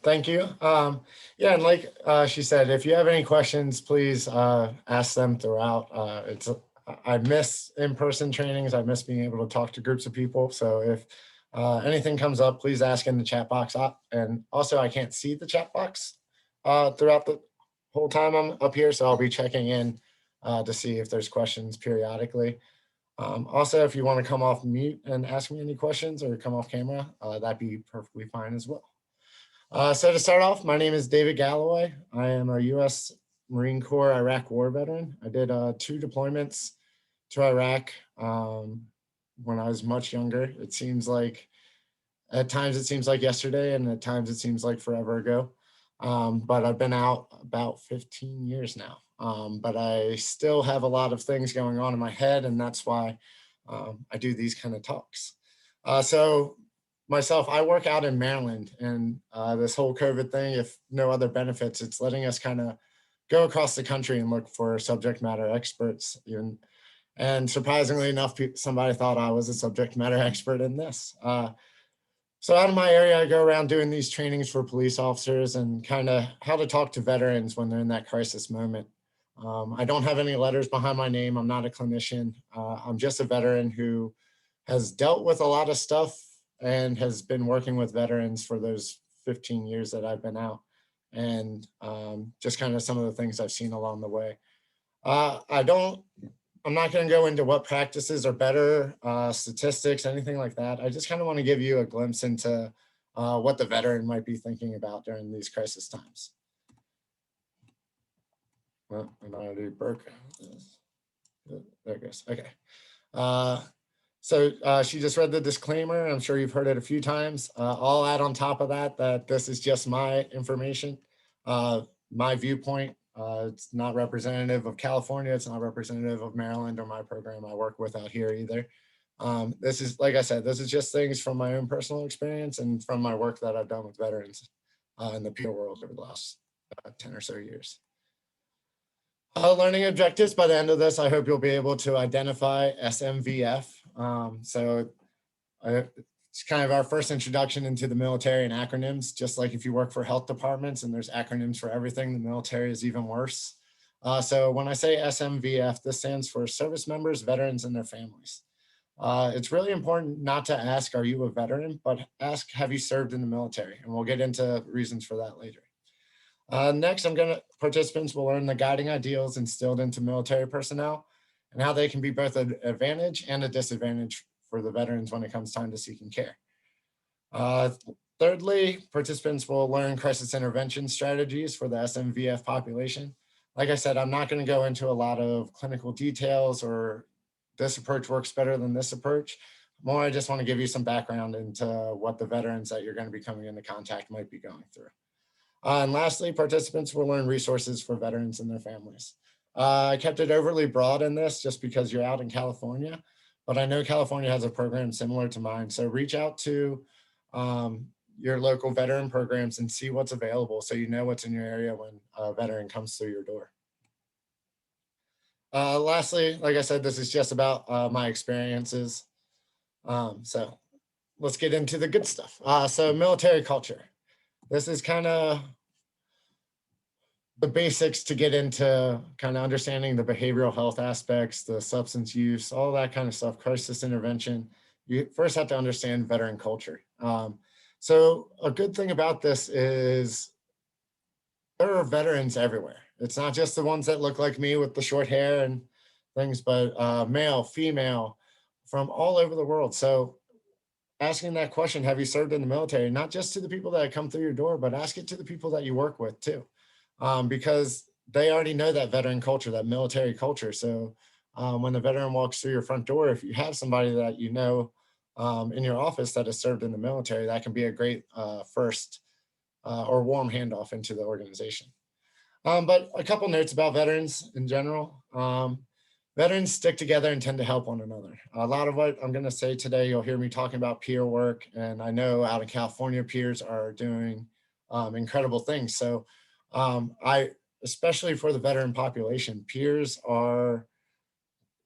Thank you. Yeah, and like she said, if you have any questions, please ask them throughout. I miss in-person trainings. I miss being able to talk to groups of people. So if anything comes up, please ask in the chat box. And also, I can't see the chat box throughout the whole time I'm up here, so I'll be checking in to see if there's questions periodically. Also, if you want to come off mute and ask me any questions or come off camera, that'd be perfectly fine as well. So to start off, my name is David Galloway. I am a U.S. Marine Corps Iraq War veteran. I did 2 deployments to Iraq when I was much younger. It seems like at times it seems like yesterday, and at times it seems like forever ago. But I've been out about 15 years now. But I still have a lot of things going on in my head, and that's why I do these kind of talks. So myself, I work out in Maryland, and this whole COVID thing, if no other benefits, it's letting us kind of go across the country and look for subject matter experts. And surprisingly enough, somebody thought I was a subject matter expert in this. So out of my area, I go around doing these trainings for police officers and kind of how to talk to veterans when they're in that crisis moment. I don't have any letters behind my name. I'm not a clinician. I'm just a veteran who has dealt with a lot of stuff and has been working with veterans for those 15 years that I've been out, and just kind of some of the things I've seen along the way. I don't I'm not going to go into what practices are better, statistics, anything like that. I just kind of want to give you a glimpse into what the veteran might be thinking about during these crisis times. Well, I'm already broke. There it goes. Okay. Uh, so she just read the disclaimer. I'm sure you've heard it a few times. I'll add on top of that that this is just my information, my viewpoint. It's not representative of California. It's not representative of Maryland or my program I work with out here either. This is, like I said, this is just things from my own personal experience and from my work that I've done with veterans in the peer world over the last 10 or so years. Learning objectives. By the end of this, I hope you'll be able to identify SMVF. It's kind of our first introduction into the military and acronyms. Just like if you work for health departments and there's acronyms for everything, the military is even worse. So when I say SMVF, this stands for Service Members, Veterans, and Their Families. It's really important not to ask, are you a veteran, but ask, have you served in the military? And we'll get into reasons for that later. Next, participants will learn the guiding ideals instilled into military personnel and how they can be both an advantage and a disadvantage for the veterans when it comes time to seeking care. Thirdly, participants will learn crisis intervention strategies for the SMVF population. Like I said, I'm not going to go into a lot of clinical details or this approach works better than this approach. More, I just want to give you some background into what the veterans that you're going to be coming into contact might be going through. And lastly, participants will learn resources for veterans and their families. I kept it overly broad in this just because you're out in California, but I know California has a program similar to mine. So reach out to your local veteran programs and see what's available so you know what's in your area when a veteran comes through your door. Lastly, like I said, this is just about my experiences. So let's get into the good stuff. So military culture. This is kind of the basics to get into kind of understanding the behavioral health aspects, the substance use, all that kind of stuff, crisis intervention. You first have to understand veteran culture. So a good thing about this is there are veterans everywhere. It's not just the ones that look like me with the short hair and things, but male, female, from all over the world. So asking that question, have you served in the military? Not just to the people that come through your door, but ask it to the people that you work with too, because they already know that veteran culture, that military culture. So when the veteran walks through your front door, if you have somebody that you know in your office that has served in the military, that can be a great first or warm handoff into the organization. But a couple notes about veterans in general. Veterans stick together and tend to help one another. A lot of what I'm going to say today, you'll hear me talking about peer work. And I know out in California, peers are doing incredible things. So especially for the veteran population, peers are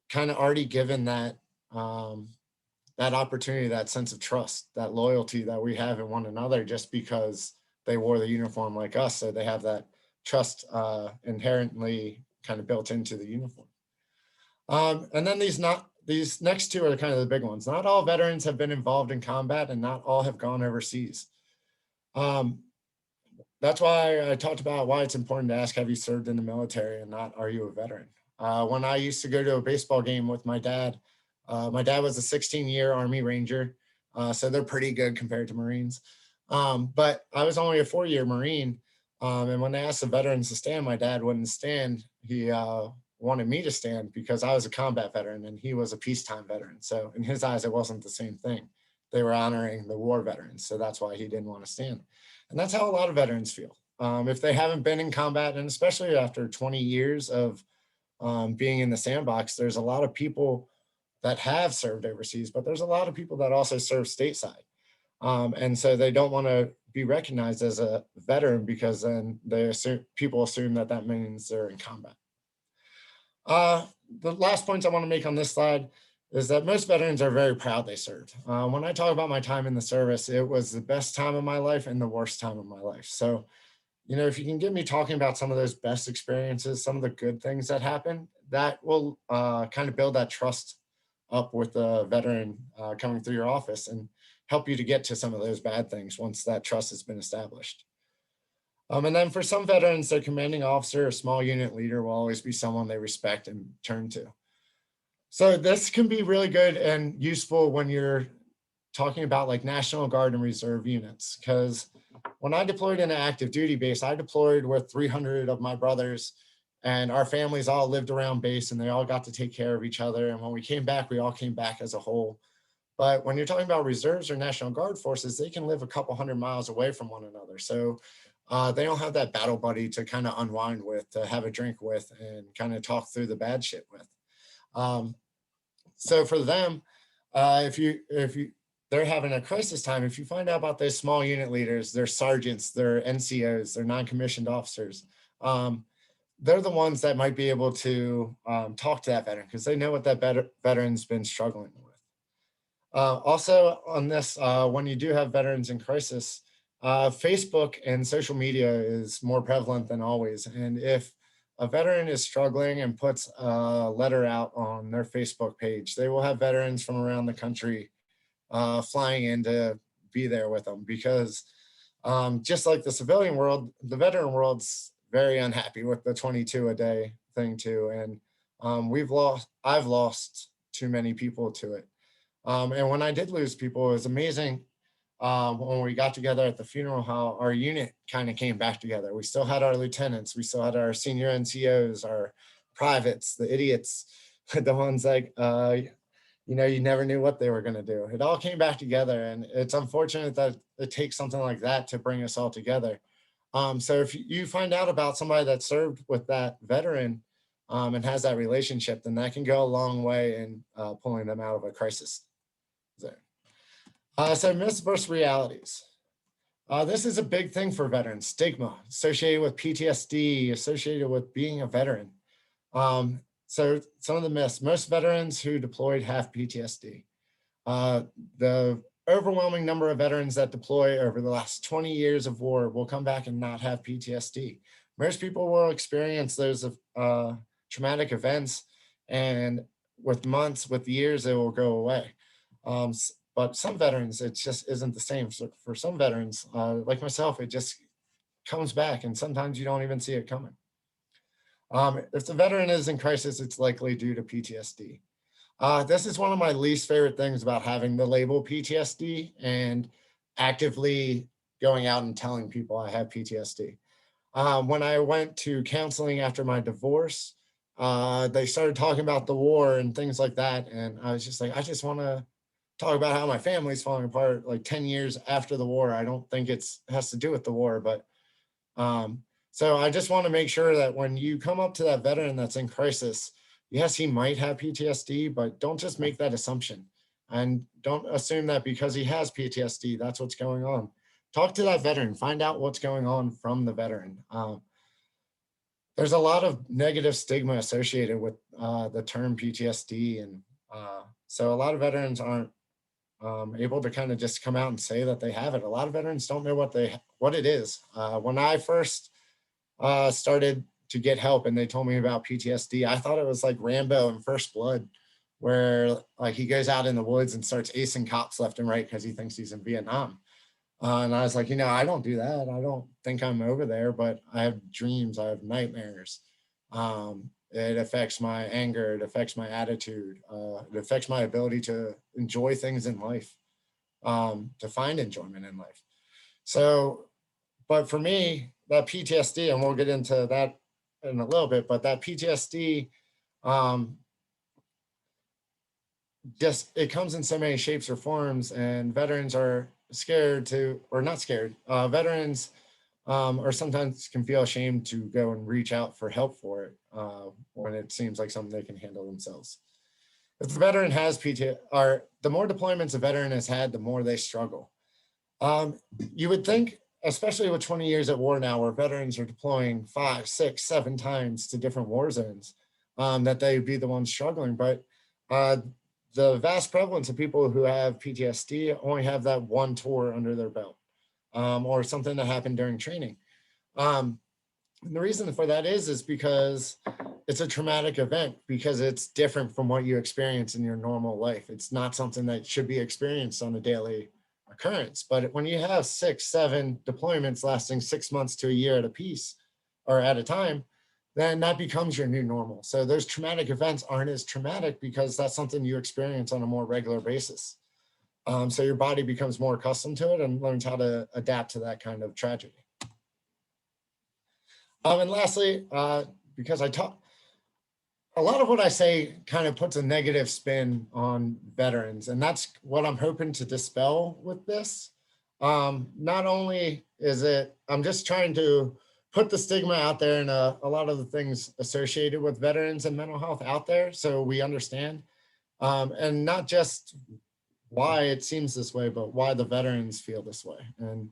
kind of already given that that opportunity, that sense of trust, that loyalty that we have in one another, just because they wore the uniform like us. So they have that trust inherently kind of built into the uniform. And then these next two are kind of the big ones. Not all veterans have been involved in combat, and not all have gone overseas. That's why I talked about why it's important to ask, have you served in the military, and not, are you a veteran? When I used to go to a baseball game with my dad was a 16-year Army Ranger, so they're pretty good compared to Marines. But I was only a 4-year Marine, and when they asked the veterans to stand, my dad wouldn't stand. He wanted me to stand because I was a combat veteran and he was a peacetime veteran. So in his eyes, it wasn't the same thing. They were honoring the war veterans, so that's why he didn't want to stand. And that's how a lot of veterans feel. If they haven't been in combat, and especially after 20 years of being in the sandbox, there's a lot of people that have served overseas, but there's a lot of people that also serve stateside. And so they don't want to be recognized as a veteran because then people assume that that means they're in combat. The last points I want to make on this slide is that most veterans are very proud they served. When I talk about my time in the service, it was the best time of my life and the worst time of my life. So, if you can get me talking about some of those best experiences, some of the good things that happen, that will kind of build that trust up with the veteran coming through your office and help you to get to some of those bad things once that trust has been established. And then for some veterans, their commanding officer or small unit leader will always be someone they respect and turn to. So this can be really good and useful when you're talking about like National Guard and Reserve units, because when I deployed in an active duty base, I deployed with 300 of my brothers, and our families all lived around base and they all got to take care of each other. And when we came back, we all came back as a whole. But when you're talking about reserves or National Guard forces, they can live a couple hundred miles away from one another. So they don't have that battle buddy to kind of unwind with, to have a drink with, and kind of talk through the bad shit with. So for them, if they're having a crisis time, if you find out about those small unit leaders, their sergeants, their NCOs, their non-commissioned officers, they're the ones that might be able to talk to that veteran because they know what that veteran's been struggling with. Also on this, when you do have veterans in crisis, Facebook and social media is more prevalent than always. And if a veteran is struggling and puts a letter out on their Facebook page, they will have veterans from around the country flying in to be there with them, because just like the civilian world, the veteran world's very unhappy with the 22 a day thing too. And I've lost too many people to it. And when I did lose people, it was amazing when we got together at the funeral, how our unit kind of came back together. We still had our lieutenants, we still had our senior NCOs, our privates, the idiots, the ones like, you never knew what they were going to do. It all came back together, and it's unfortunate that it takes something like that to bring us all together. So if you find out about somebody that served with that veteran and has that relationship, then that can go a long way in pulling them out of a crisis zone. So myths versus realities. This is a big thing for veterans. Stigma associated with PTSD, associated with being a veteran. So some of the myths: most veterans who deployed have PTSD. The overwhelming number of veterans that deploy over the last 20 years of war will come back and not have PTSD. Most people will experience those traumatic events, and with months, with years, it will go away. But some veterans, it just isn't the same. So for some veterans, like myself, it just comes back, and sometimes you don't even see it coming. If the veteran is in crisis, it's likely due to PTSD. This is one of my least favorite things about having the label PTSD and actively going out and telling people I have PTSD. When I went to counseling after my divorce, they started talking about the war and things like that. And I was just like, I just want to talk about how my family's falling apart like 10 years after the war. I don't think it has to do with the war, but so I just want to make sure that when you come up to that veteran that's in crisis, yes, he might have PTSD, but don't just make that assumption, and don't assume that because he has PTSD, that's what's going on. Talk to that veteran, find out what's going on from the veteran. There's a lot of negative stigma associated with the term PTSD. And so a lot of veterans aren't able to kind of just come out and say that they have it. A lot of veterans don't know what it is. When I first started to get help and they told me about PTSD, I thought it was like Rambo in First Blood, where like he goes out in the woods and starts acing cops left and right because he thinks he's in Vietnam. And I was like, I don't do that. I don't think I'm over there, but I have dreams. I have nightmares. It affects my anger. It affects my attitude. It affects my ability to enjoy things in life, to find enjoyment in life. So, but for me, that PTSD, and we'll get into that in a little bit, but that PTSD, just it comes in so many shapes or forms, and veterans are scared to, or not scared, veterans or sometimes can feel ashamed to go and reach out for help for it when it seems like something they can handle themselves. If the veteran has PTSD, or the more deployments a veteran has had, the more they struggle. You would think, especially with 20 years at war now, where veterans are deploying 5, 6, 7 times to different war zones, that they'd be the ones struggling. But the vast prevalence of people who have PTSD only have that one tour under their belt, or something that happened during training. And the reason for that is because it's a traumatic event, because it's different from what you experience in your normal life. It's not something that should be experienced on a daily occurrence. But when you have 6, 7 deployments lasting 6 months to a year at a piece or at a time, then that becomes your new normal. So those traumatic events aren't as traumatic because that's something you experience on a more regular basis. So your body becomes more accustomed to it and learns how to adapt to that kind of tragedy. And lastly, because I talk, a lot of what I say kind of puts a negative spin on veterans, and that's what I'm hoping to dispel with this. Not only is it, I'm just trying to put the stigma out there and a lot of the things associated with veterans and mental health out there so we understand, and not just why it seems this way, but why the veterans feel this way. And,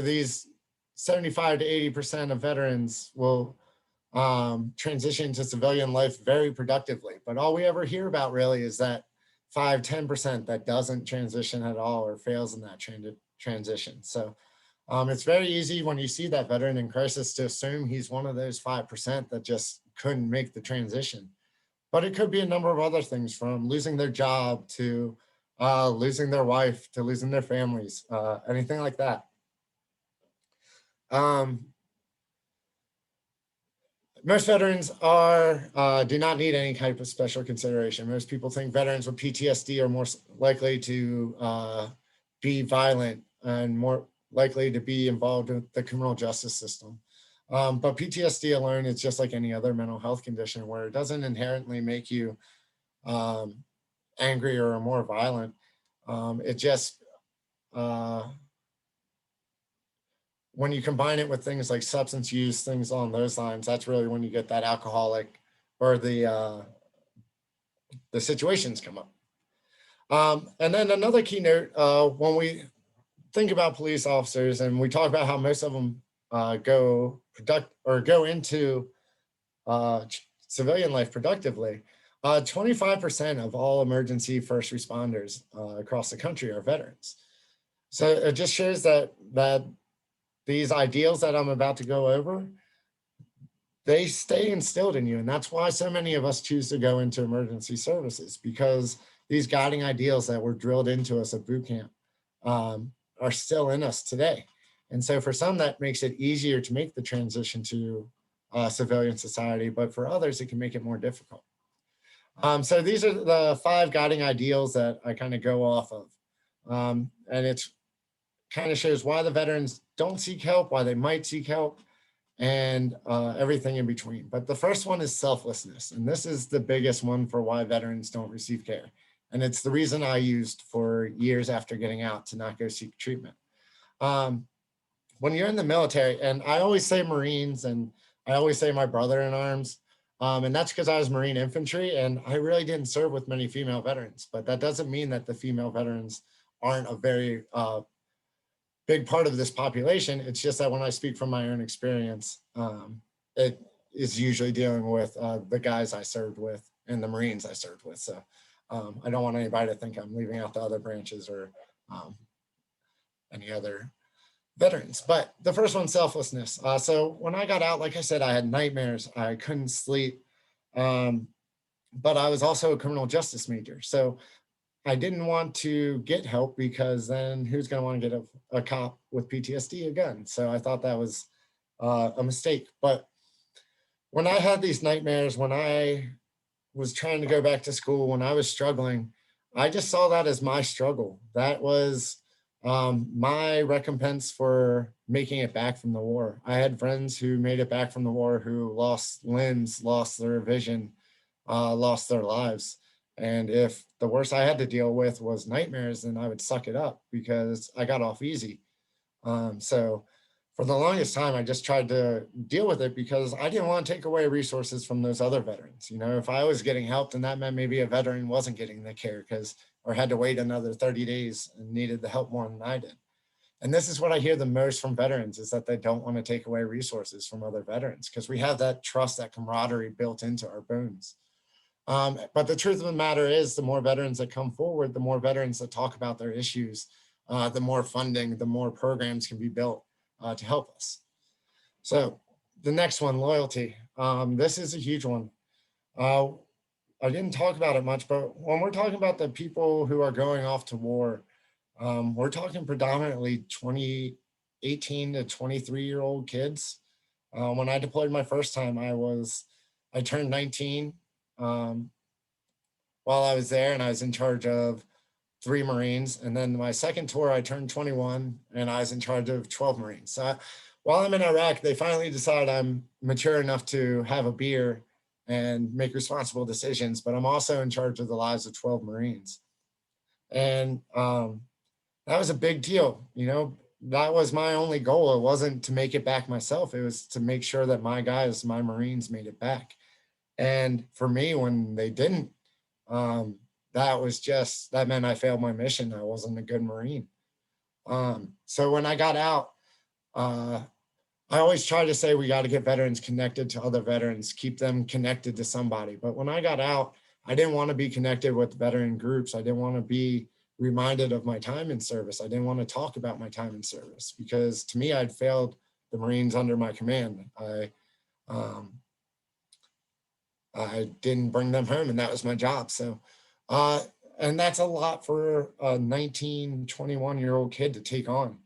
these 75 to 80% of veterans will transition to civilian life very productively. But all we ever hear about really is that 5, 10% that doesn't transition at all or fails in that transition. So it's very easy when you see that veteran in crisis to assume he's one of those 5% that just couldn't make the transition. But it could be a number of other things, from losing their job to losing their wife to losing their families, anything like that. Most veterans do not need any type of special consideration. Most people think veterans with PTSD are more likely to be violent and more likely to be involved in the criminal justice system. But PTSD alone is just like any other mental health condition, where it doesn't inherently make you angry or more violent. It just, when you combine it with things like substance use, things along those lines, that's really when you get that alcoholic or the situations come up. And then another keynote, when we think about police officers and we talk about how most of them go into civilian life productively, 25% of all emergency first responders across the country are veterans. So it just shows that these ideals that I'm about to go over, they stay instilled in you. And that's why so many of us choose to go into emergency services, because these guiding ideals that were drilled into us at boot camp are still in us today. And so for some, that makes it easier to make the transition to civilian society, but for others, it can make it more difficult. So these are the 5 guiding ideals that I kind of go off of. And it's kind of shows why the veterans don't seek help, why they might seek help, and everything in between. But the first one is selflessness. And this is the biggest one for why veterans don't receive care. And it's the reason I used for years after getting out to not go seek treatment. When you're in the military, and I always say Marines, and I always say my brother in arms, and that's because I was Marine infantry, and I really didn't serve with many female veterans. But that doesn't mean that the female veterans aren't a very big part of this population. It's just that when I speak from my own experience, it is usually dealing with the guys I served with and the Marines I served with. So I don't want anybody to think I'm leaving out the other branches or um, any other veterans. But the first one, selflessness. So when I got out, like I said, I had nightmares. I couldn't sleep. Um, but I was also a criminal justice major. So I didn't want to get help because then who's going to want to get a cop with PTSD again? So I thought that was a mistake. But when I had these nightmares, when I was trying to go back to school, when I was struggling, I just saw that as my struggle. That was my recompense for making it back from the war. I had friends who made it back from the war who lost limbs, lost their vision, lost their lives. And if the worst I had to deal with was nightmares, then I would suck it up because I got off easy. So for the longest time, I just tried to deal with it because I didn't want to take away resources from those other veterans. You know, if I was getting help, then that meant maybe a veteran wasn't getting the care because or had to wait another 30 days and needed the help more than I did. And this is what I hear the most from veterans is that they don't want to take away resources from other veterans because we have that trust, that camaraderie built into our bones. But the truth of the matter is the more veterans that come forward, the more veterans that talk about their issues, the more funding, the more programs can be built to help us. So the next one, loyalty. This is a huge one. I didn't talk about it much, but when we're talking about the people who are going off to war, we're talking predominantly 18 to 23-year-old kids. When I deployed my first time, I turned 19 while I was there, and I was in charge of 3 Marines. And then my second tour, I turned 21 and I was in charge of 12 Marines. So while I'm in Iraq, they finally decide I'm mature enough to have a beer and make responsible decisions, but I'm also in charge of the lives of 12 Marines. And that was a big deal. You know, that was my only goal. It wasn't to make it back myself. It was to make sure that my guys, my Marines made it back. And for me, when they didn't, that meant I failed my mission. I wasn't a good Marine. So when I got out, I always try to say we got to get veterans connected to other veterans, keep them connected to somebody. But when I got out, I didn't want to be connected with veteran groups. I didn't want to be reminded of my time in service. I didn't want to talk about my time in service because to me, I'd failed the Marines under my command. I didn't bring them home, and that was my job. So, and that's a lot for a 19, 21-year-old kid to take on,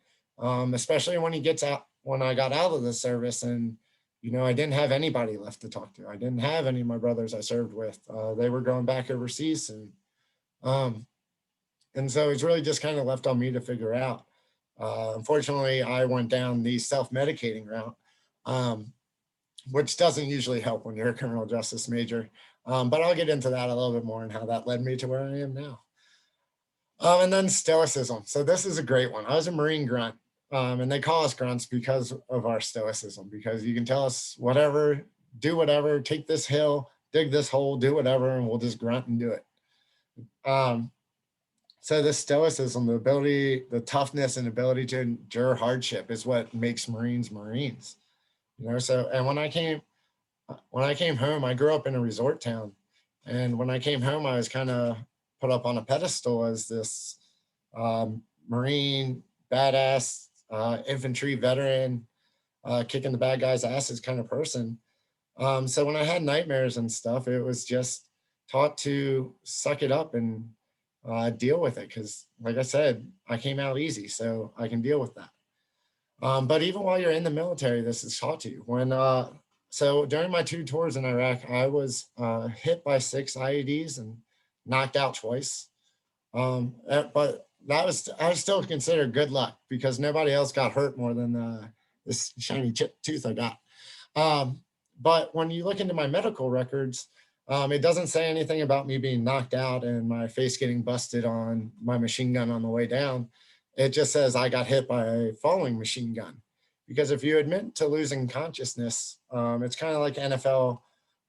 especially when he gets out. When I got out of the service, and you know, I didn't have anybody left to talk to. I didn't have any of my brothers I served with. They were going back overseas, and so it's really just kind of left on me to figure out. Unfortunately, I went down the self-medicating route. Which doesn't usually help when you're a criminal justice major. But I'll get into that a little bit more and how that led me to where I am now. And then stoicism. So this is a great one. I was a Marine grunt, and they call us grunts because of our stoicism, because you can tell us whatever, do whatever, take this hill, dig this hole, do whatever, and we'll just grunt and do it. So the stoicism, the ability, the toughness and ability to endure hardship is what makes Marines Marines. You know, so, and when I came home, I grew up in a resort town. And when I came home, I was kind of put up on a pedestal as this Marine, badass, infantry veteran, kicking the bad guys' asses kind of person. So when I had nightmares and stuff, it was just taught to suck it up and deal with it. Because like I said, I came out easy, so I can deal with that. But even while you're in the military, this is taught to you. So during my 2 tours in Iraq, I was hit by 6 IEDs and knocked out twice. But I was still considered good luck because nobody else got hurt more than this shiny chip tooth I got. But when you look into my medical records, it doesn't say anything about me being knocked out and my face getting busted on my machine gun on the way down. It just says I got hit by a falling machine gun. Because if you admit to losing consciousness, it's kind of like NFL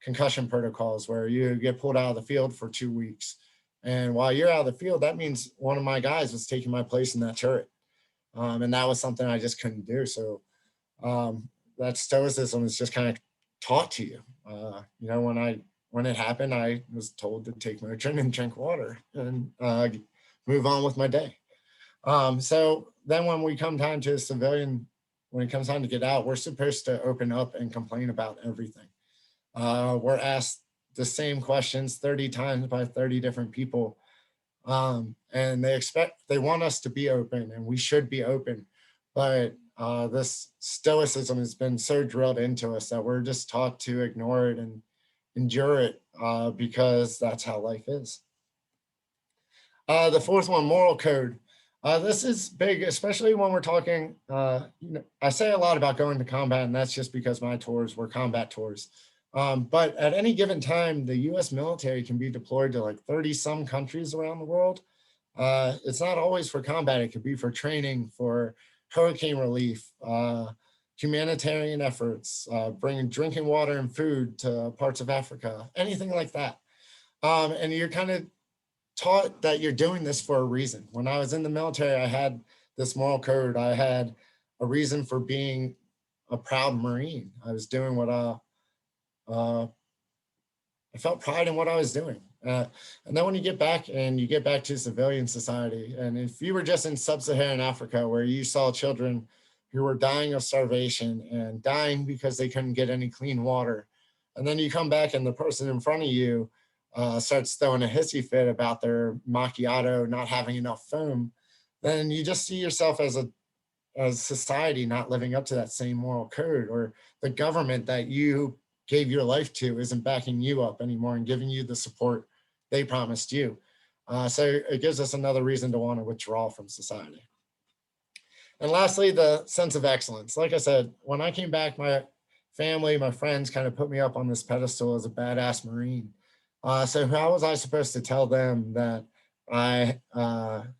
concussion protocols where you get pulled out of the field for 2 weeks. And while you're out of the field, that means one of my guys was taking my place in that turret. And that was something I just couldn't do. So that stoicism is just kind of taught to you. You know, when when it happened, I was told to take Motrin and drink water and move on with my day. So then when we come time to a civilian, when it comes time to get out, we're supposed to open up and complain about everything. We're asked the same questions 30 times by 30 different people. And they want us to be open, and we should be open. But this stoicism has been so drilled into us that we're just taught to ignore it and endure it because that's how life is. The fourth one, moral code. This is big, especially when we're talking, I say a lot about going to combat, and that's just because my tours were combat tours. But at any given time, the US military can be deployed to like 30 some countries around the world. It's not always for combat. It could be for training, for hurricane relief, humanitarian efforts, bringing drinking water and food to parts of Africa, anything like that. And you're kind of taught that you're doing this for a reason. When I was in the military, I had this moral code. I had a reason for being a proud Marine. I was doing what I felt pride in what I was doing. And then when you get back to civilian society, and if you were just in sub-Saharan Africa where you saw children who were dying of starvation and dying because they couldn't get any clean water, and then you come back and the person in front of you starts throwing a hissy fit about their macchiato not having enough foam, then you just see yourself as society not living up to that same moral code, or the government that you gave your life to isn't backing you up anymore and giving you the support they promised you. So it gives us another reason to want to withdraw from society. And lastly, the sense of excellence. Like I said, when I came back, my family, my friends kind of put me up on this pedestal as a badass Marine. So how was I supposed to tell them that I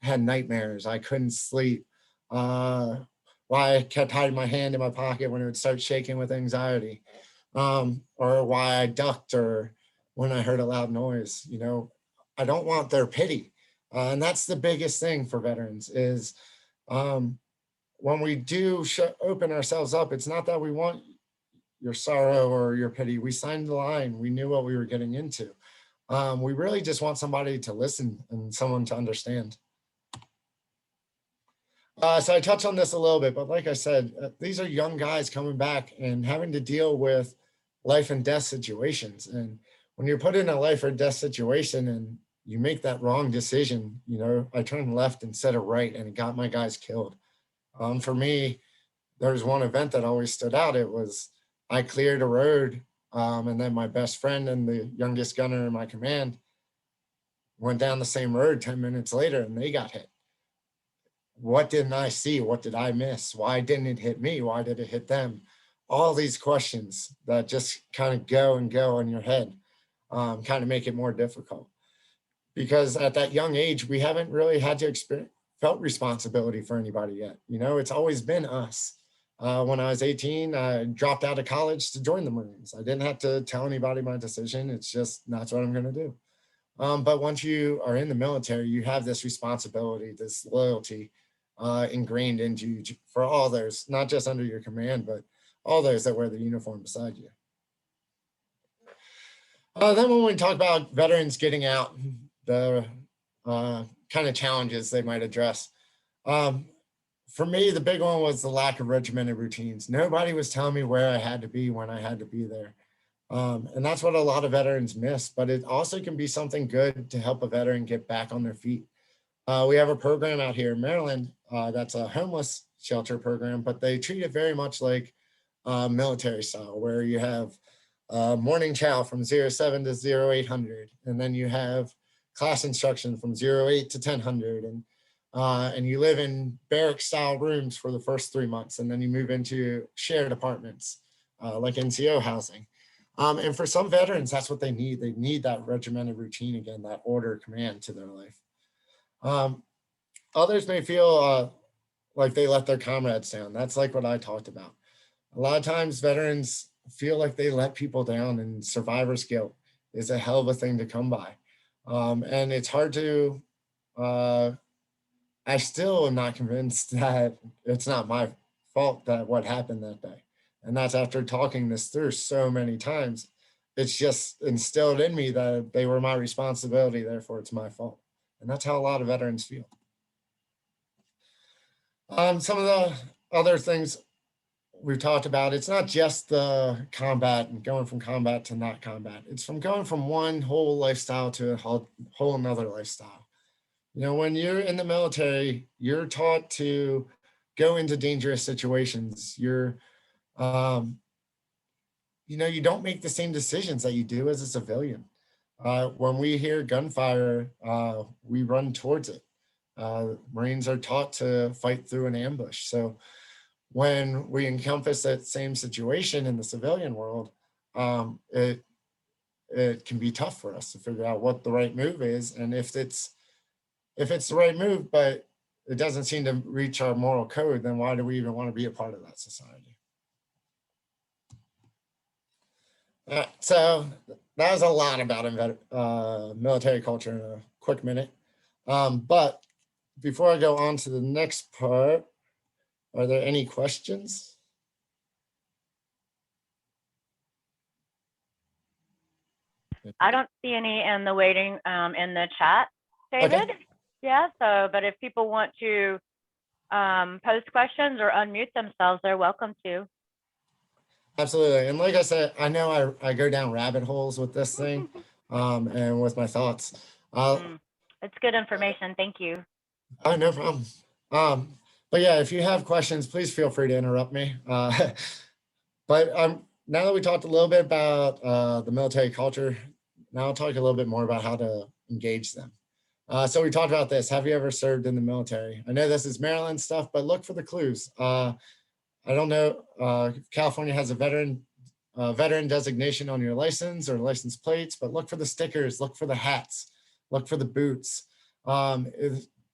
had nightmares, I couldn't sleep, why I kept hiding my hand in my pocket when it would start shaking with anxiety, or why I ducked, or when I heard a loud noise? I don't want their pity. And that's the biggest thing for veterans is when we do open ourselves up, it's not that we want your sorrow or your pity. We signed the line. We knew what we were getting into. We really just want somebody to listen and someone to understand. So I touched on this a little bit, but like I said, these are young guys coming back and having to deal with life and death situations. And when you're put in a life or death situation and you make that wrong decision, I turned left instead of right and it got my guys killed. For me, there's one event that always stood out. It was I cleared a road, and then my best friend and the youngest gunner in my command went down the same road 10 minutes later and they got hit. What didn't I see? What did I miss? Why didn't it hit me? Why did it hit them? All these questions that just kind of go and go in your head kind of make it more difficult. Because at that young age, we haven't really had to felt responsibility for anybody yet. It's always been us. When I was 18, I dropped out of college to join the Marines. I didn't have to tell anybody my decision. It's just, that's what I'm going to do. But once you are in the military, you have this responsibility, this loyalty ingrained into you for all those, not just under your command, but all those that wear the uniform beside you. Then when we talk about veterans getting out, the kind of challenges they might address. For me, the big one was the lack of regimented routines. Nobody was telling me where I had to be when I had to be there. And that's what a lot of veterans miss, but it also can be something good to help a veteran get back on their feet. We have a program out here in Maryland that's a homeless shelter program, but they treat it very much like military style, where you have morning chow from 07 to 0800, and then you have class instruction from 08 to 1000, and you live in barrack style rooms for the first 3 months, and then you move into shared apartments like NCO housing. And for some veterans, that's what they need. They need that regimented routine again, that order, command to their life. Others may feel like they let their comrades down. That's like what I talked about. A lot of times veterans feel like they let people down, and survivor's guilt is a hell of a thing to come by. And it's hard to, I still am not convinced that it's not my fault that what happened that day. And that's after talking this through so many times. it's just instilled in me that they were my responsibility, therefore it's my fault. And that's how a lot of veterans feel. Some of the other things we've talked about, it's not just the combat and going from combat to not combat. It's from going from one whole lifestyle to a whole another lifestyle. You know, when you're in the military, you're taught to go into dangerous situations. You're, you know, you don't make the same decisions that you do as a civilian. When we hear gunfire, we run towards it. Marines are taught to fight through an ambush. So when we encompass that same situation in the civilian world, it can be tough for us to figure out what the right move is. And if it's the right move, but it doesn't seem to reach our moral code, then why do we even want to be a part of that society? So that was a lot about military culture in a quick minute. But before I go on to the next part, are there any questions? I don't see any in the waiting in the chat, David. Okay. Yeah, so, but if people want to post questions or unmute themselves, they're welcome to. Absolutely. And like I said, I know I go down rabbit holes with this thing and with my thoughts. It's good information. Thank you. Oh, no problem. But yeah, if you have questions, please feel free to interrupt me. But now that we talked a little bit about the military culture, now I'll talk a little bit more about how to engage them. So we talked about this. Have you ever served in the military? I know this is Maryland stuff, but look for the clues. I don't know if California has a veteran designation on your license or license plates, but look for the stickers, look for the hats, look for the boots.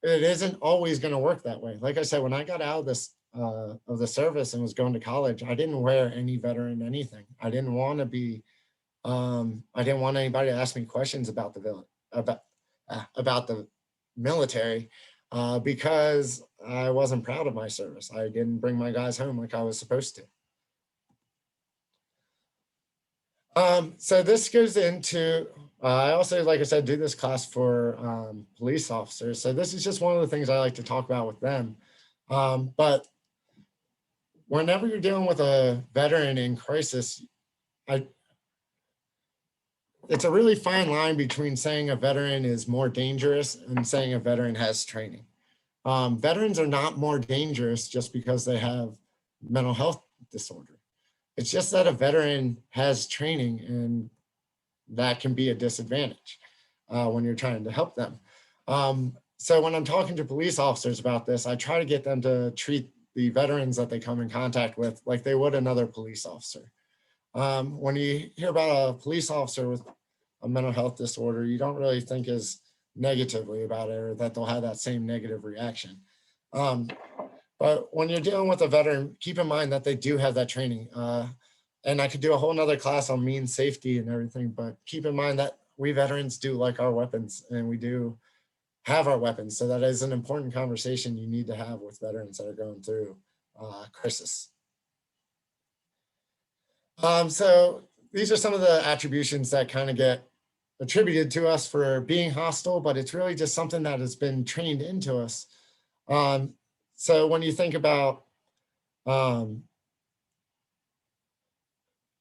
It isn't always going to work that way. Like I said, when I got out of the service and was going to college, I didn't wear any veteran anything. I didn't want to be, I didn't want anybody to ask me questions about the military. Because I wasn't proud of my service. I didn't bring my guys home like I was supposed to. So this goes into, I also, like I said, do this class for police officers. So this is just one of the things I like to talk about with them. But whenever you're dealing with a veteran in crisis, it's a really fine line between saying a veteran is more dangerous and saying a veteran has training. Veterans are not more dangerous just because they have mental health disorder. It's just that a veteran has training, and that can be a disadvantage when you're trying to help them. So when I'm talking to police officers about this, I try to get them to treat the veterans that they come in contact with like they would another police officer. When you hear about a police officer with a mental health disorder, you don't really think as negatively about it or that they'll have that same negative reaction. But when you're dealing with a veteran, keep in mind that they do have that training. And I could do a whole nother class on mean safety and everything, but keep in mind that we veterans do like our weapons, and we do have our weapons. So that is an important conversation you need to have with veterans that are going through crisis. So these are some of the attributions that kind of get attributed to us for being hostile, but it's really just something that has been trained into us. So when you think about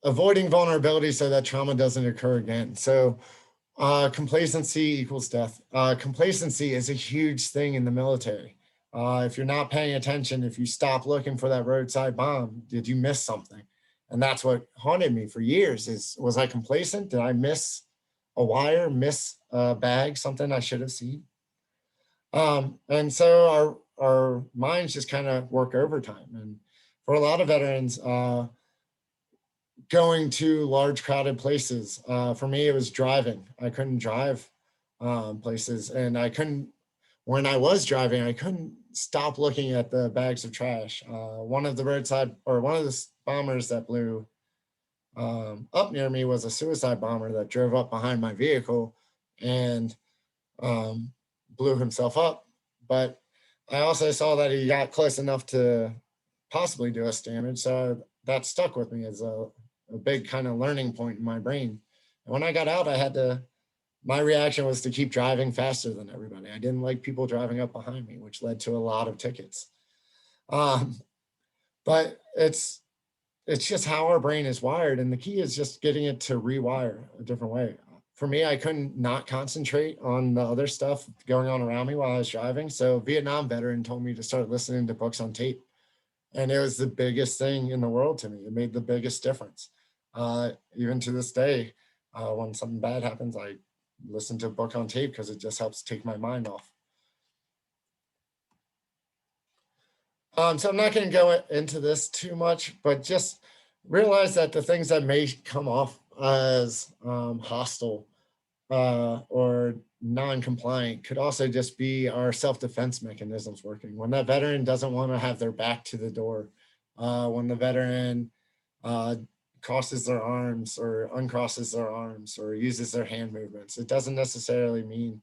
avoiding vulnerability so that trauma doesn't occur again. So complacency equals death. Complacency is a huge thing in the military. If you're not paying attention, if you stop looking for that roadside bomb, did you miss something? And that's what haunted me for years is, was I complacent? Did I miss a wire, miss a bag, something I should have seen? And so our minds just kind of work overtime. And for a lot of veterans, going to large crowded places, for me, it was driving. I couldn't drive places, and I couldn't, when I was driving, I couldn't stop looking at the bags of trash. One of the bombers that blew up near me was a suicide bomber that drove up behind my vehicle and blew himself up. But I also saw that he got close enough to possibly do us damage. So that stuck with me as a big kind of learning point in my brain. And when I got out, my reaction was to keep driving faster than everybody. I didn't like people driving up behind me, which led to a lot of tickets. But it's just how our brain is wired. And the key is just getting it to rewire a different way. For me, I couldn't not concentrate on the other stuff going on around me while I was driving. So a Vietnam veteran told me to start listening to books on tape. And it was the biggest thing in the world to me. It made the biggest difference. Even to this day, when something bad happens, I listen to a book on tape because it just helps take my mind off. So I'm not going to go into this too much, but just realize that the things that may come off as hostile or non-compliant could also just be our self-defense mechanisms working. When that veteran doesn't want to have their back to the door, when the veteran crosses their arms or uncrosses their arms or uses their hand movements, it doesn't necessarily mean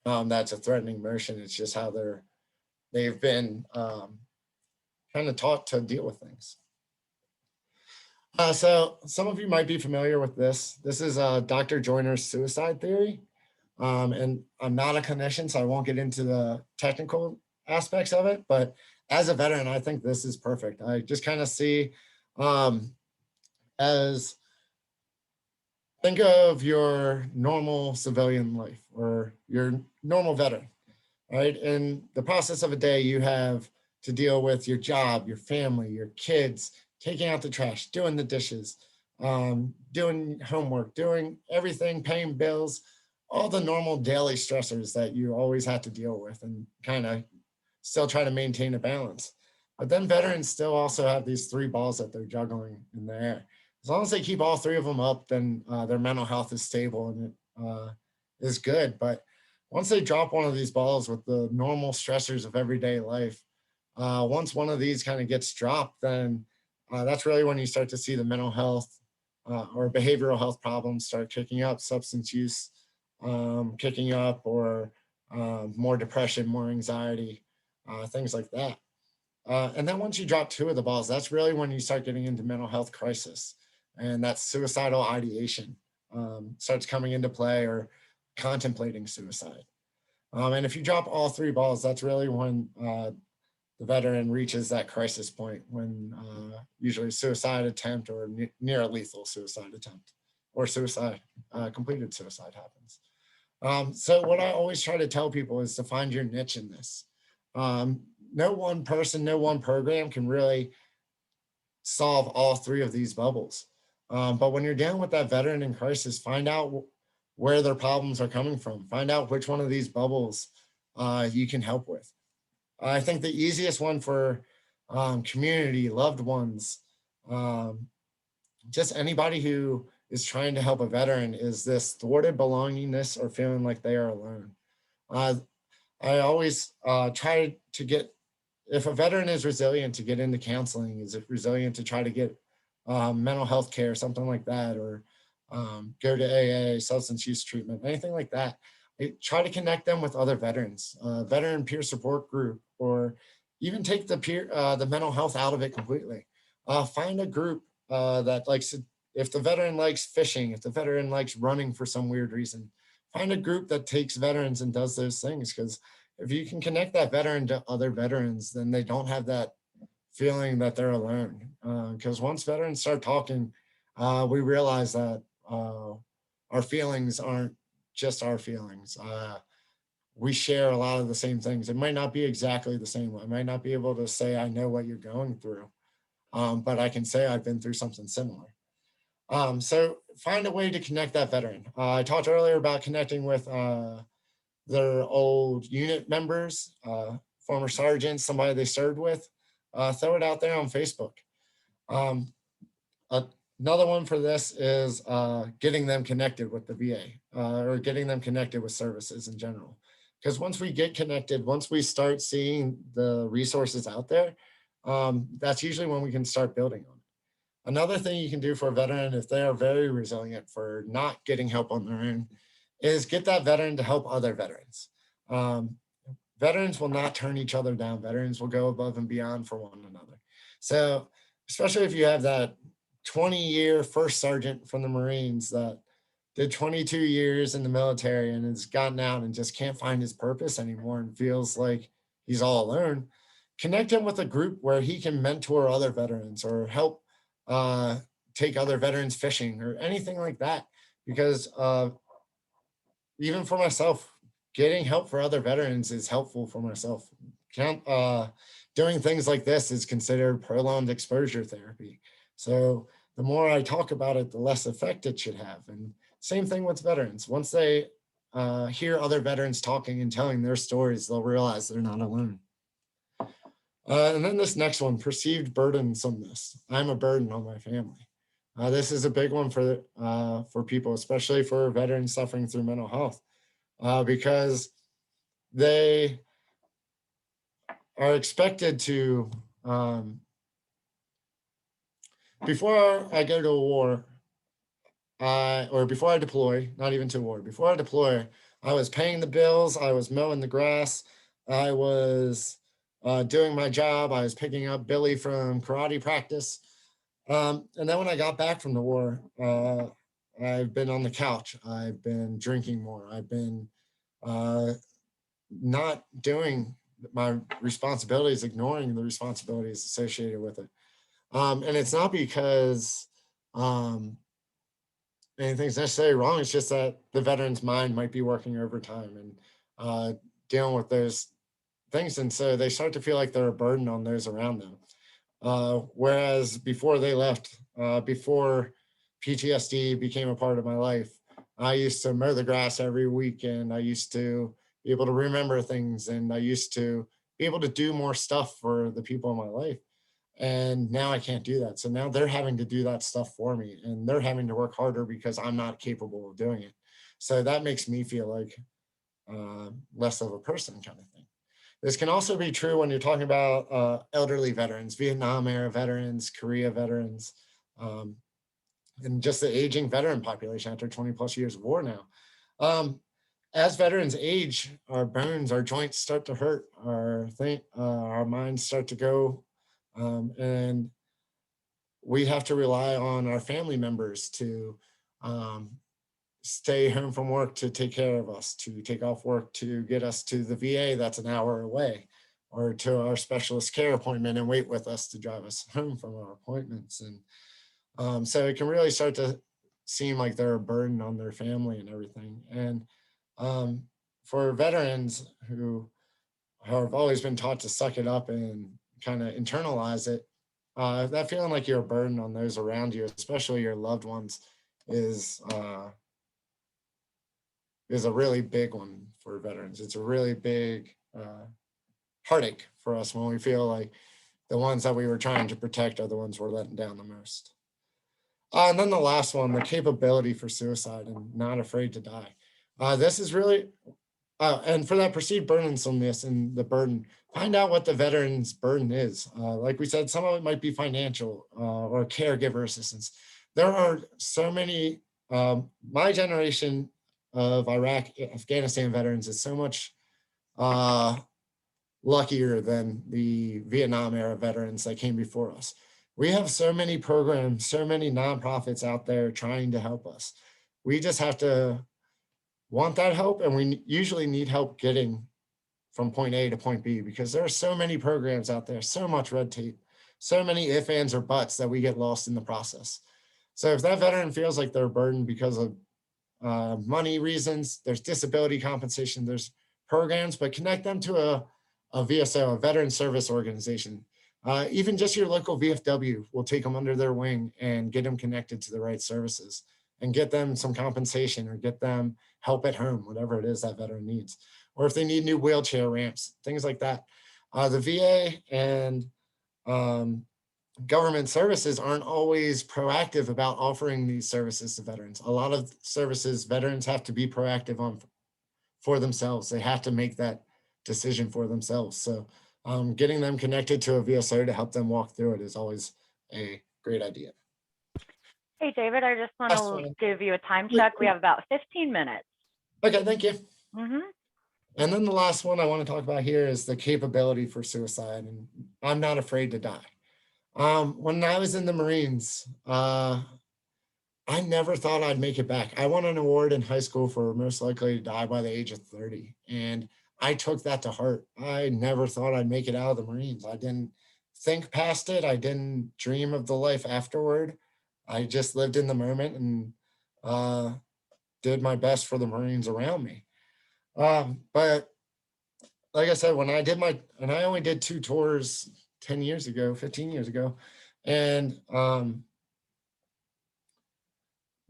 that's a threatening motion. It's just how they've been kind of taught to deal with things. So some of you might be familiar with this. This is Dr. Joyner's suicide theory. And I'm not a clinician, so I won't get into the technical aspects of it. But as a veteran, I think this is perfect. I just kind of see as think of your normal civilian life or your normal veteran, right? In the process of a day, you have to deal with your job, your family, your kids, taking out the trash, doing the dishes, doing homework, doing everything, paying bills, all the normal daily stressors that you always have to deal with and kind of still try to maintain a balance. But then veterans still also have these three balls that they're juggling in the air. As long as they keep all three of them up, then their mental health is stable and it is good. But once they drop one of these balls with the normal stressors of everyday life, once one of these kind of gets dropped, then that's really when you start to see the mental health or behavioral health problems start kicking up, substance use kicking up, or more depression, more anxiety, things like that. And then once you drop two of the balls, that's really when you start getting into mental health crisis. And that's suicidal ideation starts coming into play, or contemplating suicide. And if you drop all three balls, that's really when the veteran reaches that crisis point, when usually a suicide attempt or near a lethal suicide attempt or completed suicide happens. So what I always try to tell people is to find your niche in this. No one person, no one program can really solve all three of these bubbles. But when you're dealing with that veteran in crisis, find out where their problems are coming from. Find out which one of these bubbles you can help with. I think the easiest one for community, loved ones, just anybody who is trying to help a veteran is this thwarted belongingness or feeling like they are alone. I always try to get, if a veteran is resilient, to get into counseling, is it resilient to try to get mental health care, something like that, or go to AA, substance use treatment, anything like that. Try to connect them with other veterans, veteran peer support group, or even take the mental health out of it completely. Find a group that likes to, if the veteran likes fishing, if the veteran likes running for some weird reason, find a group that takes veterans and does those things. Because if you can connect that veteran to other veterans, then they don't have that feeling that they're alone. Because once veterans start talking, we realize that our feelings aren't just our feelings. We share a lot of the same things. It might not be exactly the same. I might not be able to say I know what you're going through, but I can say I've been through something similar. So find a way to connect that veteran. I talked earlier about connecting with their old unit members, former sergeants, somebody they served with. Throw it out there on Facebook. Another one for this is getting them connected with the VA or getting them connected with services in general. Because once we get connected, once we start seeing the resources out there, that's usually when we can start building on it. Another thing you can do for a veteran, if they are very resilient for not getting help on their own, is get that veteran to help other veterans. Veterans will not turn each other down. Veterans will go above and beyond for one another. So especially if you have that 20-year first sergeant from the Marines that did 22 years in the military and has gotten out and just can't find his purpose anymore and feels like he's all alone, connect him with a group where he can mentor other veterans or help take other veterans fishing or anything like that. Because even for myself, getting help for other veterans is helpful for myself. Doing things like this is considered prolonged exposure therapy. So the more I talk about it, the less effect it should have. And same thing with veterans. Once they hear other veterans talking and telling their stories, they'll realize they're not alone. And then this next one, perceived burdensomeness. I'm a burden on my family. This is a big one for people, especially for veterans suffering through mental health, because they are expected to, before I go to a war, or before I deploy, not even to a war, before I deploy, I was paying the bills, I was mowing the grass, I was doing my job, I was picking up Billy from karate practice. And then when I got back from the war, I've been on the couch, I've been drinking more, I've been not doing my responsibilities, ignoring the responsibilities associated with it. And it's not because anything's necessarily wrong. It's just that the veteran's mind might be working overtime and dealing with those things. And so they start to feel like they're a burden on those around them. Whereas before they left, before PTSD became a part of my life, I used to mow the grass every weekend. I used to be able to remember things, and I used to be able to do more stuff for the people in my life. And now I can't do that. So now they're having to do that stuff for me, and they're having to work harder because I'm not capable of doing it. So that makes me feel like less of a person, kind of thing. This can also be true when you're talking about elderly veterans, Vietnam era veterans, Korea veterans, and just the aging veteran population after 20 plus years of war now. As veterans age, our bones, our joints start to hurt, our minds start to go, and we have to rely on our family members to stay home from work to take care of us, to take off work to get us to the VA that's an hour away, or to our specialist care appointment and wait with us to drive us home from our appointments. And so it can really start to seem like they're a burden on their family and everything. And for veterans who have always been taught to suck it up and kind of internalize it, that feeling like you're a burden on those around you, especially your loved ones, is a really big one for veterans. It's a really big heartache for us when we feel like the ones that we were trying to protect are the ones we're letting down the most. And then the last one, the capability for suicide and not afraid to die. This is really, and for that perceived burdensomeness and the burden, find out what the veteran's burden is. Like we said, some of it might be financial or caregiver assistance. There are so many, my generation of Iraq, Afghanistan veterans is so much luckier than the Vietnam era veterans that came before us. We have so many programs, so many nonprofits out there trying to help us. We just have to want that help, and we usually need help getting from point A to point B because there are so many programs out there, so much red tape, so many ifs, ands, or buts that we get lost in the process. So if that veteran feels like they're burdened because of money reasons, there's disability compensation, there's programs, but connect them to a VSO, a veteran service organization. Even just your local VFW will take them under their wing and get them connected to the right services and get them some compensation or get them help at home, whatever it is that veteran needs. Or if they need new wheelchair ramps, things like that. The VA and government services aren't always proactive about offering these services to veterans. A lot of services veterans have to be proactive on for themselves. They have to make that decision for themselves. So getting them connected to a VSO to help them walk through it is always a great idea. Hey, David, I just want to give you a time check. We have about 15 minutes. Okay, thank you. Mm-hmm. And then the last one I want to talk about here is the capability for suicide. And I'm not afraid to die. When I was in the Marines, I I never thought I'd make it back. I won an award in high school for most likely to die by the age of 30. And I took that to heart. I never thought I'd make it out of the Marines. I didn't think past it. I didn't dream of the life afterward. I just lived in the moment and uh, did my best for the Marines around me. But like I said, and I only did 2 tours 10 years ago, 15 years ago. And,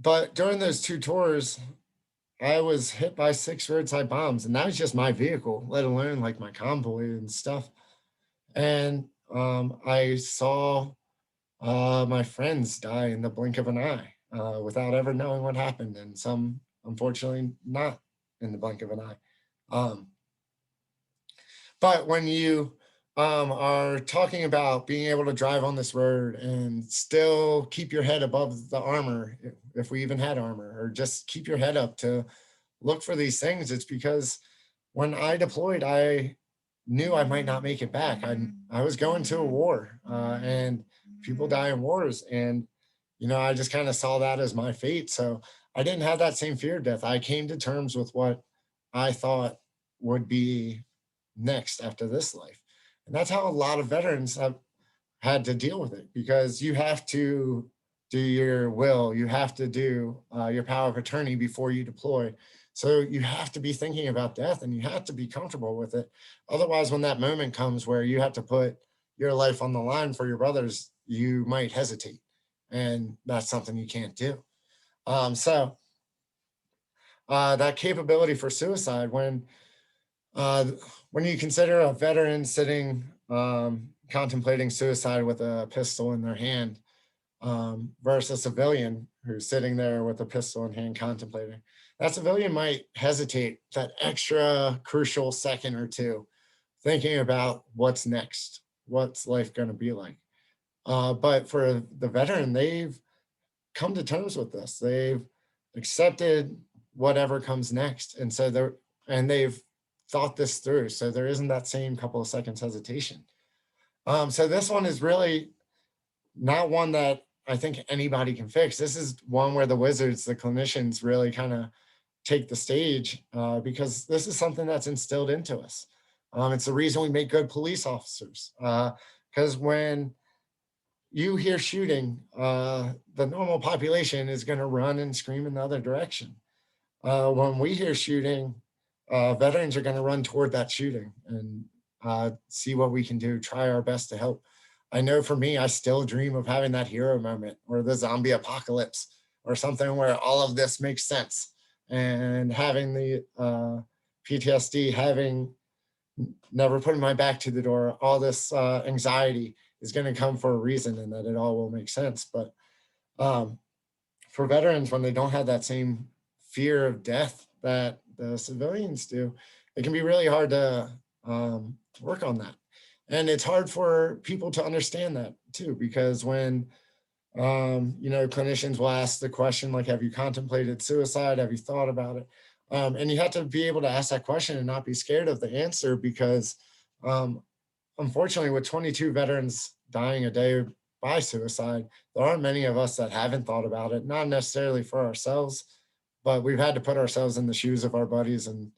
but during those 2 tours, I was hit by 6 roadside bombs, and that was just my vehicle, let alone like my convoy and stuff. And I saw my friends die in the blink of an eye without ever knowing what happened, and some, unfortunately, not in the blink of an eye. But when you are talking about being able to drive on this road and still keep your head above the armor, if we even had armor, or just keep your head up to look for these things, it's because when I deployed, I knew I might not make it back. I was going to a war, and people die in wars, and I just kind of saw that as my fate. So I didn't have that same fear of death. I came to terms with what I thought would be next after this life, and that's how a lot of veterans have had to deal with it, because you have to do your will, you have to do your power of attorney before you deploy. So you have to be thinking about death, and you have to be comfortable with it. Otherwise, when that moment comes where you have to put your life on the line for your brothers, you might hesitate. And that's something you can't do. So that capability for suicide, uh, when you consider a veteran sitting contemplating suicide with a pistol in their hand versus a civilian who's sitting there with a pistol in hand contemplating, that civilian might hesitate that extra crucial second or two, thinking about what's next, what's life going to be like. But for the veteran, they've come to terms with this. They've accepted whatever comes next. And they've thought this through. So there isn't that same couple of seconds hesitation. So this one is really not one that I think anybody can fix. This is one where the wizards, the clinicians, really kind of take the stage because this is something that's instilled into us. It's the reason we make good police officers. Because when you hear shooting, the normal population is going to run and scream in the other direction. When we hear shooting, veterans are going to run toward that shooting and see what we can do, try our best to help. I know for me, I still dream of having that hero moment or the zombie apocalypse or something where all of this makes sense, and having the PTSD, having never putting my back to the door, all this anxiety is going to come for a reason, and that it all will make sense. But for veterans, when they don't have that same fear of death that the civilians do, it can be really hard to work on that. And it's hard for people to understand that too, because when clinicians will ask the question like, have you contemplated suicide? Have you thought about it? And you have to be able to ask that question and not be scared of the answer, because unfortunately, with 22 veterans dying a day by suicide, there aren't many of us that haven't thought about it, not necessarily for ourselves, but we've had to put ourselves in the shoes of our buddies and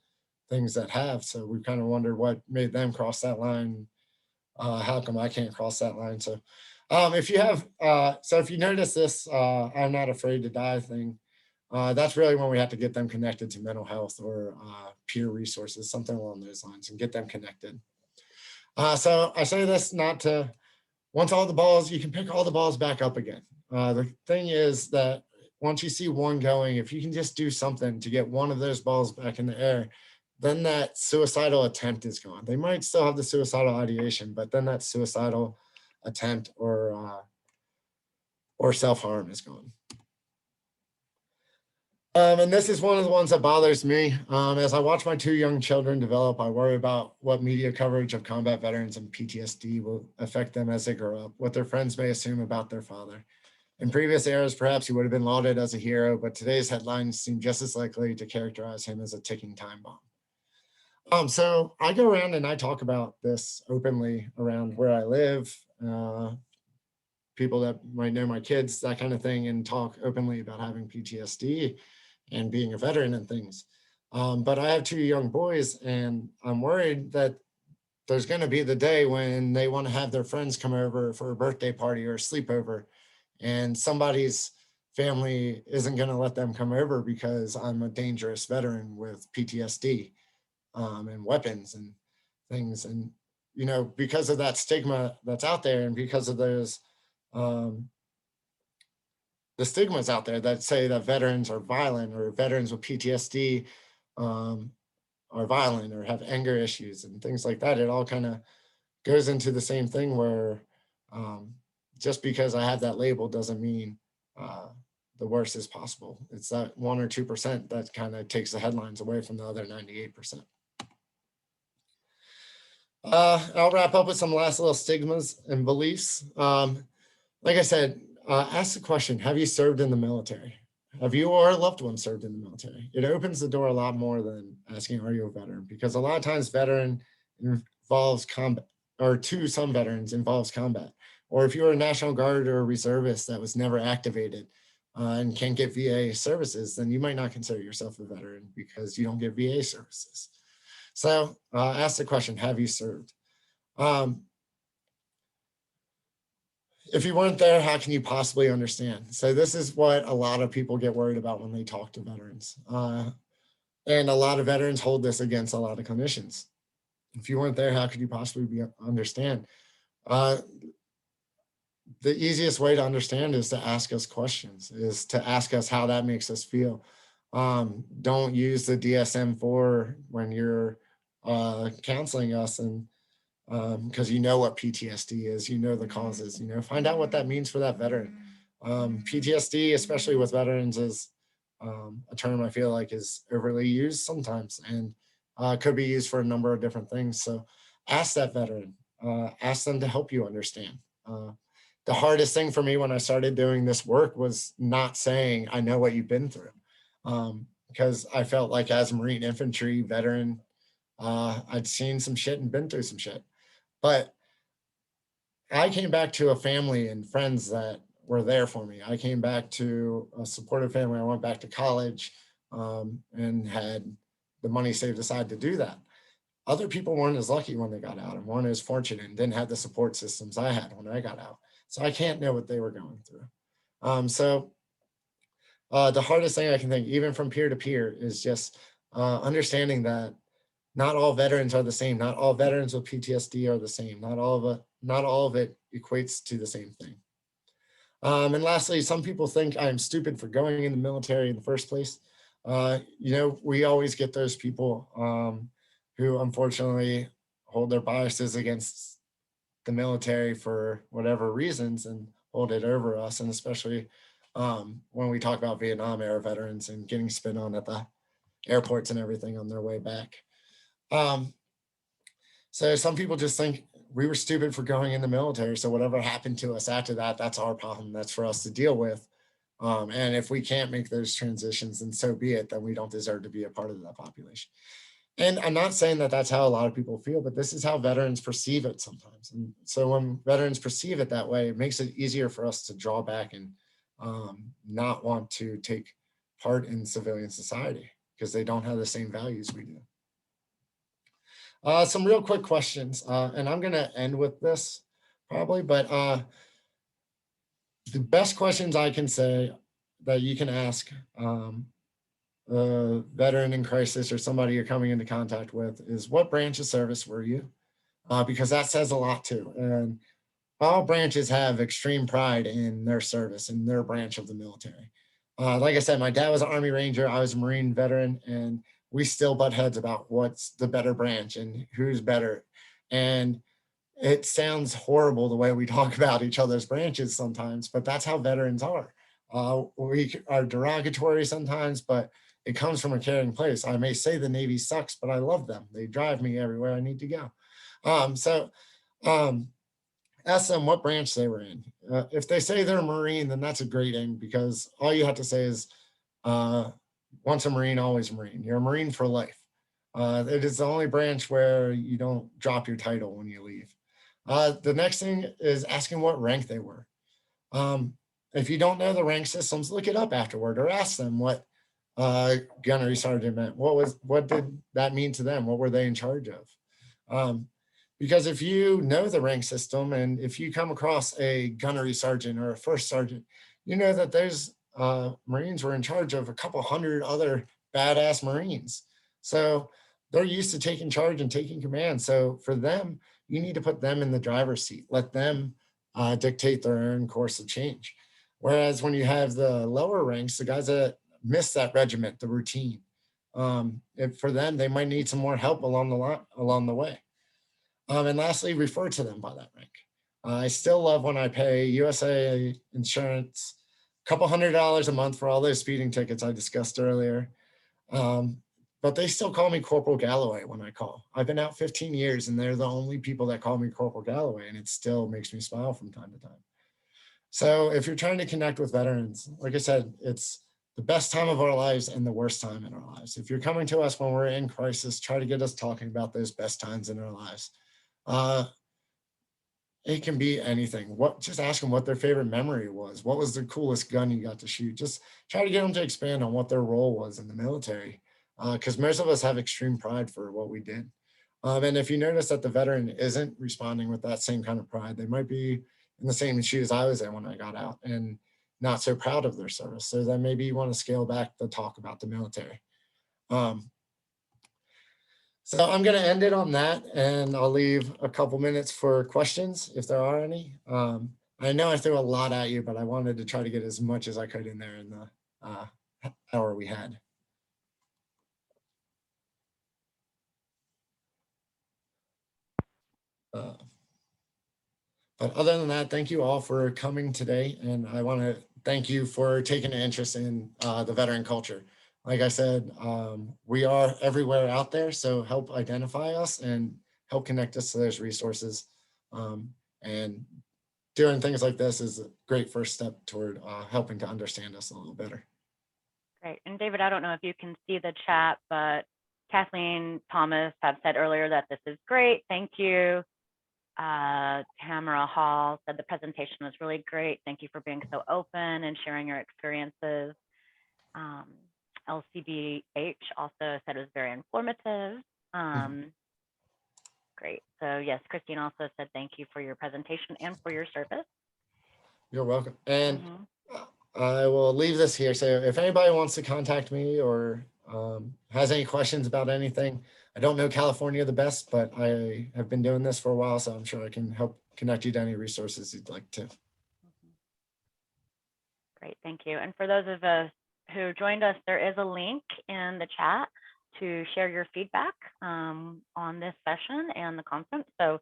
things that have. So we've kind of wondered what made them cross that line. How come I can't cross that line? So if you notice this, I'm not afraid to die thing, that's really when we have to get them connected to mental health or peer resources, something along those lines, and get them connected. So I say this not to, once all the balls, you can pick all the balls back up again. The thing is that once you see one going, if you can just do something to get one of those balls back in the air, then that suicidal attempt is gone. They might still have the suicidal ideation, but then that suicidal attempt or self-harm is gone. And this is one of the ones that bothers me. As I watch my 2 young children develop, I worry about what media coverage of combat veterans and PTSD will affect them as they grow up, what their friends may assume about their father. In previous eras, perhaps he would have been lauded as a hero, but today's headlines seem just as likely to characterize him as a ticking time bomb. So I go around and I talk about this openly around where I live, people that might know my kids, that kind of thing, and talk openly about having PTSD and being a veteran and things. But I have 2 young boys, and I'm worried that there's going to be the day when they want to have their friends come over for a birthday party or a sleepover, and somebody's family isn't going to let them come over because I'm a dangerous veteran with PTSD, and weapons and things. And, because of that stigma that's out there, and because of those, um, the stigmas out there that say that veterans are violent, or veterans with PTSD um, are violent or have anger issues and things like that, it all kind of goes into the same thing where, um, just because I have that label doesn't mean uh, the worst is possible. It's that 1 or 2% that kind of takes the headlines away from the other 98%. I'll wrap up with some last little stigmas and beliefs. Like I said, ask the question, have you served in the military? Have you or a loved one served in the military? It opens the door a lot more than asking, are you a veteran? Because a lot of times veteran involves combat, or to some veterans involves combat. Or if you're a National Guard or a reservist that was never activated and can't get VA services, then you might not consider yourself a veteran because you don't get VA services. So ask the question, have you served? If you weren't there, how can you possibly understand? So this is what a lot of people get worried about when they talk to veterans. And a lot of veterans hold this against a lot of clinicians. If you weren't there, how could you possibly understand? The easiest way to understand is to ask us questions, is to ask us how that makes us feel. Don't use the DSM-4 when you're counseling us, and because you know what PTSD is, you know the causes, find out what that means for that veteran. PTSD, especially with veterans, is a term I feel like is overly used sometimes, and could be used for a number of different things. So ask that veteran, ask them to help you understand. The hardest thing for me when I started doing this work was not saying, I know what you've been through. Because I felt like as a Marine infantry veteran, I'd seen some shit and been through some shit. But I came back to a family and friends that were there for me. I came back to a supportive family. I went back to college and had the money saved aside to do that. Other people weren't as lucky when they got out and weren't as fortunate and didn't have the support systems I had when I got out. So I can't know what they were going through. The hardest thing I can think, even from peer to peer, is just understanding that not all veterans are the same. Not all veterans with PTSD are the same. Not all of it equates to the same thing. And lastly, some people think I'm stupid for going in the military in the first place. We always get those people who unfortunately hold their biases against the military for whatever reasons and hold it over us. And especially when we talk about Vietnam era veterans and getting spit on at the airports and everything on their way back. So some people just think we were stupid for going in the military. So whatever happened to us after that, that's our problem. That's for us to deal with. And if we can't make those transitions, then so be it, then we don't deserve to be a part of that population. And I'm not saying that that's how a lot of people feel, but this is how veterans perceive it sometimes. And so when veterans perceive it that way, it makes it easier for us to draw back and not want to take part in civilian society because they don't have the same values we do. Some real quick questions, and I'm going to end with this probably, but the best questions I can say that you can ask a veteran in crisis or somebody you're coming into contact with is, what branch of service were you? Because that says a lot too. And all branches have extreme pride in their service, in their branch of the military. Like I said, my dad was an Army Ranger. I was a Marine veteran, and we still butt heads about what's the better branch and who's better. And it sounds horrible the way we talk about each other's branches sometimes, but that's how veterans are. We are derogatory sometimes, but it comes from a caring place. I may say the Navy sucks, but I love them. They drive me everywhere I need to go. Ask them what branch they were in. If they say they're a Marine, then that's a great end, because all you have to say is, once a Marine, always a Marine. You're a Marine for life. It is the only branch where you don't drop your title when you leave. The next thing is asking what rank they were. If you don't know the rank systems, look it up afterward or ask them what gunnery sergeant meant. What did that mean to them? What were they in charge of? Because if you know the rank system and if you come across a gunnery sergeant or a first sergeant, you know that those Marines were in charge of a couple hundred other badass Marines. So they're used to taking charge and taking command. So for them, you need to put them in the driver's seat. Let them dictate their own course of change. Whereas when you have the lower ranks, the guys that miss that regiment, the routine, for them, they might need some more help along the way. And lastly, refer to them by that rank. I still love when I pay USA insurance a couple $100 a month for all those speeding tickets I discussed earlier. But they still call me Corporal Galloway when I call. I've been out 15 years and they're the only people that call me Corporal Galloway, and it still makes me smile from time to time. So if you're trying to connect with veterans, like I said, it's the best time of our lives and the worst time in our lives. If you're coming to us when we're in crisis, try to get us talking about those best times in our lives. It can be anything. Just ask them what their favorite memory was. What was the coolest gun you got to shoot? Just try to get them to expand on what their role was in the military. Because most of us have extreme pride for what we did. And if you notice that the veteran isn't responding with that same kind of pride, they might be in the same shoes I was in when I got out and not so proud of their service. So then maybe you want to scale back the talk about the military. So I'm going to end it on that, and I'll leave a couple minutes for questions if there are any. I know I threw a lot at you, but I wanted to try to get as much as I could in there in the hour we had. But other than that, thank you all for coming today. And I want to thank you for taking an interest in the veteran culture. Like I said, we are everywhere out there. So help identify us and help connect us to those resources. And doing things like this is a great first step toward helping to understand us a little better. Great. And David, I don't know if you can see the chat, but Kathleen Thomas have said earlier that this is great. Thank you. Tamara Hall said the presentation was really great. Thank you for being so open and sharing your experiences. LCBH also said it was very informative. Great. So yes, Christine also said thank you for your presentation and for your service. You're welcome. And I will leave this here. So if anybody wants to contact me or has any questions about anything, I don't know California the best, but I have been doing this for a while, so I'm sure I can help connect you to any resources you'd like to. Great, thank you. And for those of us who joined us, there is a link in the chat to share your feedback on this session and the conference. So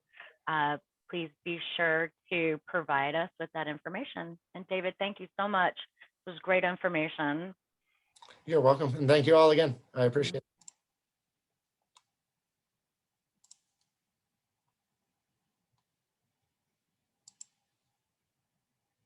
please be sure to provide us with that information. And David, thank you so much. It was great information. You're welcome. And thank you all again. I appreciate it.